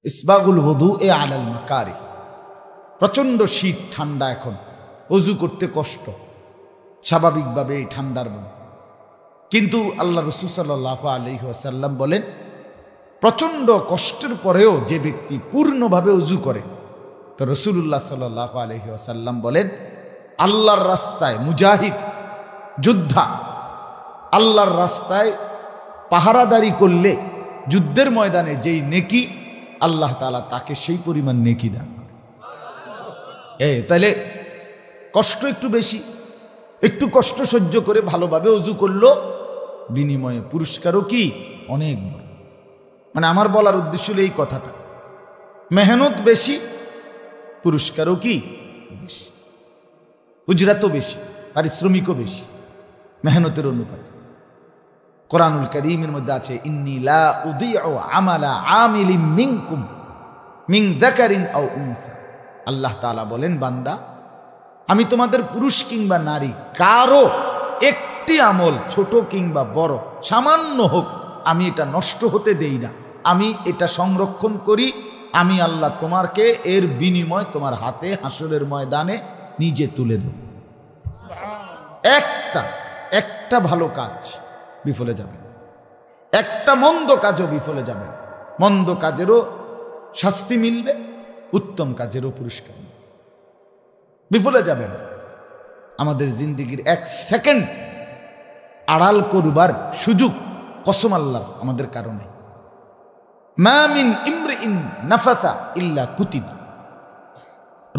ইসবাগুল ওযুএ আলাল মাকারি। প্রচণ্ড শীত, ঠান্ডা, এখন অজু করতে কষ্ট স্বাভাবিকভাবে এই ঠান্ডার মধ্যে। কিন্তু আল্লাহ রাসূল সাল্লাল্লাহু আলাইহি ওয়াসাল্লাম বলেন, প্রচণ্ড কষ্টের পরেও যে ব্যক্তি পূর্ণভাবে অজু করে, তো রাসূলুল্লাহ সাল্লাল্লাহু আলাইহি ওয়াসাল্লাম বলেন, আল্লাহর রাস্তায় মুজাহিদ, যোদ্ধা, আল্লাহর রাস্তায় পাহারাদারি করলে যুদ্ধের ময়দানে যেই নেকি, আল্লাহ তাআলা তাকে সেই পরিমাণ নেকি দান করে। তাহলে কষ্ট একটু বেশি, একটু কষ্ট সহ্য করে ভালোভাবে অজু করলো, বিনিময়ে পুরস্কারও কি অনেক বড়। মানে আমার বলার উদ্দেশ্য হলো এই কথাটা, মেহনত বেশি, পুরস্কারও কি বেশি, উজরাতও বেশি, পারিশ্রমিকও বেশি মেহনতের অনুপাতে। কোরআনুল কারীমের মধ্যে আছে, ইন্নী লা উযীউ আমালা আমিলিন মিনকুম মিন যাকারিন আও উনসা। আল্লাহ তাআলা বলেন, বান্দা, আমি তোমাদের পুরুষ কিংবা নারী কারো একটি আমল, ছোট কিংবা বড়, সামান্য হোক, আমি এটা নষ্ট হতে দেই না, আমি এটা সংরক্ষণ করি। আমি আল্লাহ তোমাকে এর বিনিময় তোমার হাতে হাসরের ময়দানে নিজে তুলে দেব। একটা ভালো কাজ বিফলে যাবে, একটা মন্দ কাজও বিফলে যাবে। মন্দ কাজেরও শাস্তি মিলবে, উত্তম কাজেরও পুরস্কার বিফলে যাবে না। আমাদের জিন্দেগির এক সেকেন্ড আড়াল করবার সুযোগ কসম আল্লাহর আমাদের কারণে। মা মিন ইমরিইন নাফাসা ইল্লা কুতিবা।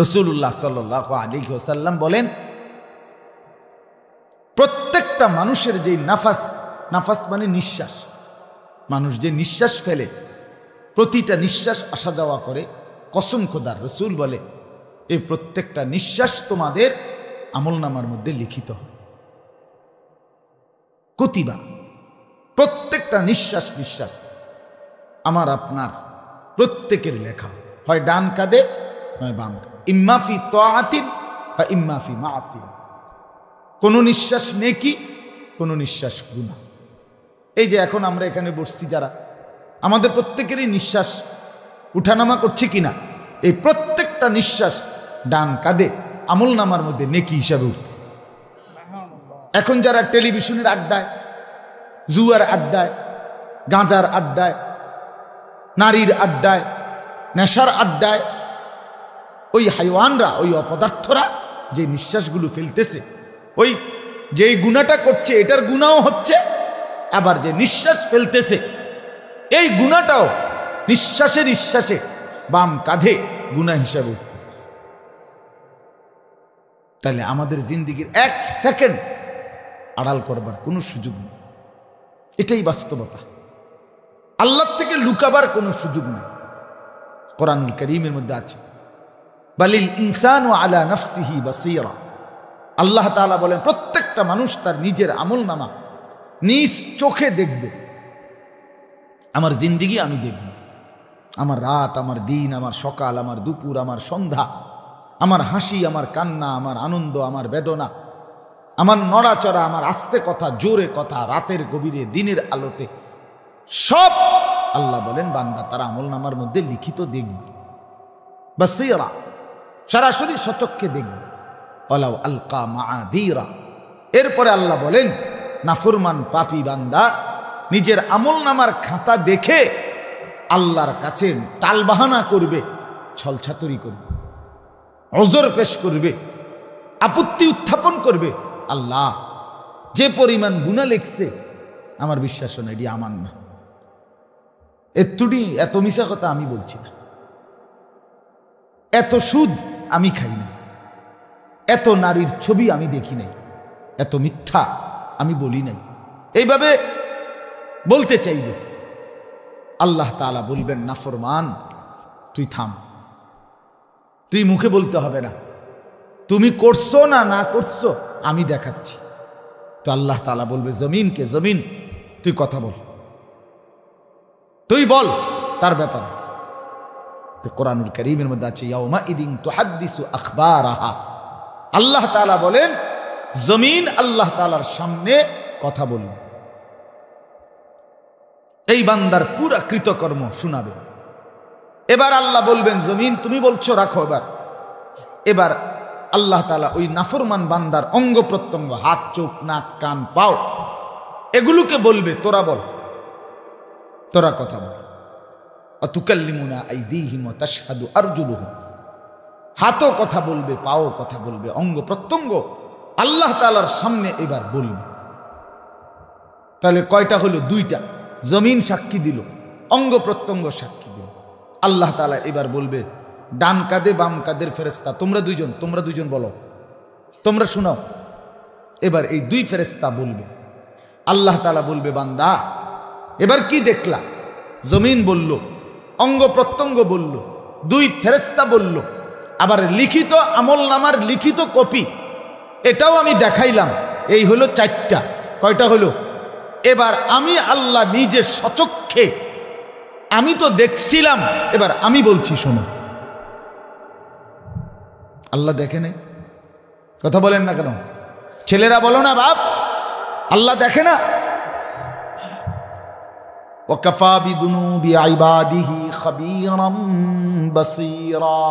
রাসূলুল্লাহ সাল্লাল্লাহু আলাইহি ওয়াসাল্লাম বলেন, প্রত্যেকটা মানুষের যে নাফাস মানে নিঃশ্বাস, মানুষ যে নিঃশ্বাস ফেলে, প্রতিটা নিঃশ্বাস আসা যাওয়া করে, কসম খোদার, রাসূল বলে, এই প্রত্যেকটা নিঃশ্বাস তোমাদের আমলনামার মধ্যে লিখিত হয়। কুতিবা, প্রত্যেকটা নিঃশ্বাস আমার আপনার প্রত্যেকের লেখা, হয় ডান কাঁধে নয় বাম কাঁধে, ইম্মা ফি তাআতিন বা ইম্মা ফি মাসিয়া। কোন নিঃশ্বাস নেকি, কোন নিঃশ্বাস গুনাহ। এই যে এখন আমরা এখানে বসছি যারা, আমাদের প্রত্যেকেরই নিঃশ্বাস উঠানামা করছে কিনা, এই প্রত্যেকটা নিঃশ্বাস ডান কাঁধে আমলনামার মধ্যে নেকি হিসাবে উঠতেছে। এখন যারা টেলিভিশনের আড্ডায়, জুয়ার আড্ডায়, গাঁজার আড্ডায়, নারীর আড্ডায়, নেশার আড্ডায়, ওই হাইওয়ানরা, ওই অপদার্থরা যে নিঃশ্বাসগুলো ফেলতেছে, ওই যেই গুনাহটা করছে এটার গুনাহও হচ্ছে, আবার যে নিঃশ্বাস ফেলতেছে এই গুনাহটাও নিঃশ্বাসে বাম কাঁধে গুনাহ হিসাবে উঠতেছে। তাহলে আমাদের জিন্দেগির এক সেকেন্ড আড়াল করবার কোনো সুযোগ নেই, এটাই বাস্তবতা। আল্লাহ থেকে লুকাবার কোনো সুযোগ নেই। কোরআনুল কারীমের মধ্যে আছে, বালিল ইনসানু আলা নাফসিহি বাসীরা। আল্লাহ তাআলা বলেন, প্রত্যেকটা মানুষ তার নিজের আমলনামা নিজ চোখে দেখবে। আমার জিন্দেগি আমি দেখব, আমার রাত, আমার দিন, আমার সকাল, আমার দুপুর, আমার সন্ধ্যা, আমার হাসি, আমার কান্না, আমার আনন্দ, আমার বেদনা, আমার নড়াচড়া, আমার আস্তে কথা, জোরে কথা, রাতের গভীরে, দিনের আলোতে, সব আল্লাহ বলেন বান্দা তার আমলনামার মধ্যে লিখিত দেখবে। বাসীরা, সরাসরি সচক্ষে দেখবে। ওয়ালাউ আলকা মাআযীরা। এরপরে আল্লাহ বলেন, নাফরমান পাপী বান্দা নিজের আমলনামার খাতা দেখে আল্লাহর কাছে টালবাহানা করবে, ছলছাতুরি করবে, ওজর পেশ করবে, আপত্তি উত্থাপন করবে। আল্লাহ, যে পরিমাণ গুনাহ লিখছে আমার বিশ্বাস না, এটি আমার না, এত মিশা কথা আমি বলছি না, এত সুদ আমি খাই না, এত নারীর ছবি আমি দেখি নাই, এত মিথ্যা আমি বলি নাই, এইভাবে বলতে চাইবে। আল্লাহ তাআলা বলবেন, নাফরমান তুই থাম, তুই মুখে বলতে হবে না, তুমি করছো না করছো আমি দেখাচ্ছি। তো আল্লাহ তাআলা বলবে জমিনকে, জমিন তুই কথা বল, তুই বল তার ব্যাপারে। তো কোরআনুল কারীমের মধ্যে আছে, ইয়াউমা ইদিন তুহাদ্দিসু আখবারাহা। আল্লাহ তাআলা বলেন, জমিন আল্লাহ তাআলার সামনে কথা বলবে, এই বান্দার পুরা কৃতকর্ম শোনাবে। এবার আল্লাহ বলবেন জমিন তুমি বলছো রাখো। এবার আল্লাহ তাআলা ওই নাফরমান বান্দার অঙ্গ প্রত্যঙ্গ, হাত, চোখ, নাক, কান, পাও, এগুলোকে বলবে তোরা বল, তোরা কথা বল। আতুকাল্লিমুনা আইদিহিম ওয়া তাশহাদু আরজুলুহুম, হাতও কথা বলবে, পাও কথা বলবে, অঙ্গ প্রত্যঙ্গ আল্লাহ তাআলার সামনে এবার বলবে। তাহলে কয়টা হলো? দুইটা। জমিন সাক্ষী দিল, অঙ্গ প্রত্যঙ্গ সাক্ষী দিল। আল্লাহ তাআলা এবার বলবে ডান কাঁধে বাম কাঁধের ফেরেশতা, তোমরা দুইজন বলো, তোমরা শোনাও। এবার এই দুই ফেরেশতা বলবে। আল্লাহ তাআলা বলবে বান্দা এবার কি দেখলা? জমিন বলল, অঙ্গ প্রত্যঙ্গ বলল, দুই ফেরেশতা বলল, আবার লিখিত আমলনামার লিখিত কপি এটাও আমি দেখাইলাম। এই হলো চারটা। কয়টা হলো? এবার আমি আল্লাহ নিজে সচক্ষে, আমি তো দেখছিলাম, এবার আমি বলছি শোনো। আল্লাহ দেখে নেই? কথা বলেন না কেন? ছেলেরা বলো না বাপ, আল্লাহ দেখে না? ওয়াকাফা বিদুনুবি ইবাদিহি খাবীরাম বাসীরা।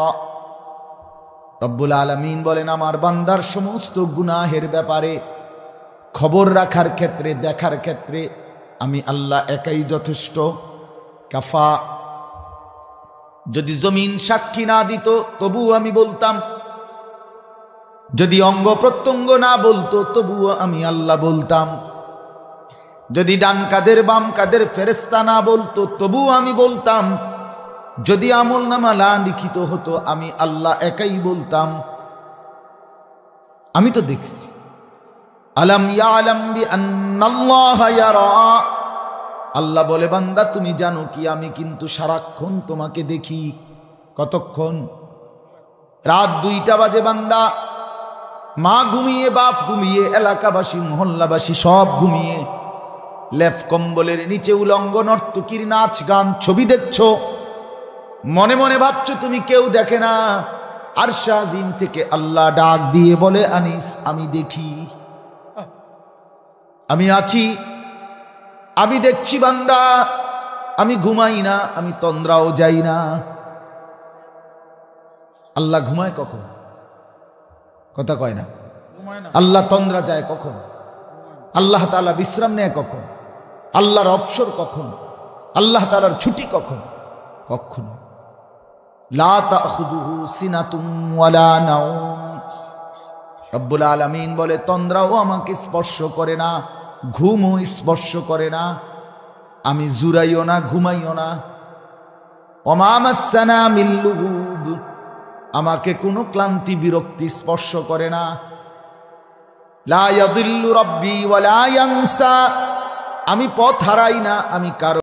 রব্বুল আলামিন বলেন আমার বান্দার সমস্ত গুনাহের ব্যাপারে খবর রাখার ক্ষেত্রে, দেখার ক্ষেত্রে আমি আল্লাহ একাই যথেষ্ট। কাফা, যদি জমিন সাক্ষী না দিত তবুও আমি বলতাম, যদি অঙ্গ প্রত্যঙ্গ না বলতো তবুও আমি আল্লাহ বলতাম, যদি ডান কাদের বাম কাদের ফেরেশতা না বলতো তবুও আমি বলতাম, যদি আমলনামা না লিখিত হতো আমি আল্লাহ একাই বলতাম। আমি তো দেখছি। আলাম ইয়ালাম বিআন্নাল্লাহা ইয়ারা, আল্লাহ বলে বান্দা তুমি জানো কি আমি কিন্তু সারাক্ষণ তোমাকে দেখি। কতক্ষণ? রাত 2টা বাজে বান্দা, মা ঘুমিয়ে, বাপ ঘুমিয়ে, এলাকাবাসী মহল্লাবাসী সব ঘুমিয়ে, লেফ কম্বলের নিচে উলঙ্গ নর্তকীর নাচ গান ছবি দেখছো, মনে মনে ভাবছো তুমি কেউ দেখে না। আরশে আজিম থেকে আল্লাহ ডাক দিয়ে বলে আনিস আমি দেখি, আমি আছি, আমি দেখছি বান্দা, আমি ঘুমাই না, আমি তন্দ্রাও যাই না। আল্লাহ ঘুমায় কখন? কথা কয় না। আল্লাহ তন্দ্রা যায় কখন? আল্লাহ তাআলা বিশ্রাম নেয় কখন? আল্লাহর অবসর কখন? আল্লাহ তাআলার ছুটি কখন? কখনো লা তাখুযুহু সিনাতুম ওয়ালা নাওম। রব্বুল আলামিন বলে তন্দ্রাও আমাকে স্পর্শ করে না, ঘুমও স্পর্শ করে না, আমি জুরাইও না, ঘুমাইও না। ওমা মাসসানা মিন লুগুব, আমাকে কোনো ক্লান্তি বিরক্তি স্পর্শ করে না। লা ইয়াদিল্লু রাব্বি ওয়ালা ইয়ানসা, আমি পথ হারাই না, আমি কারো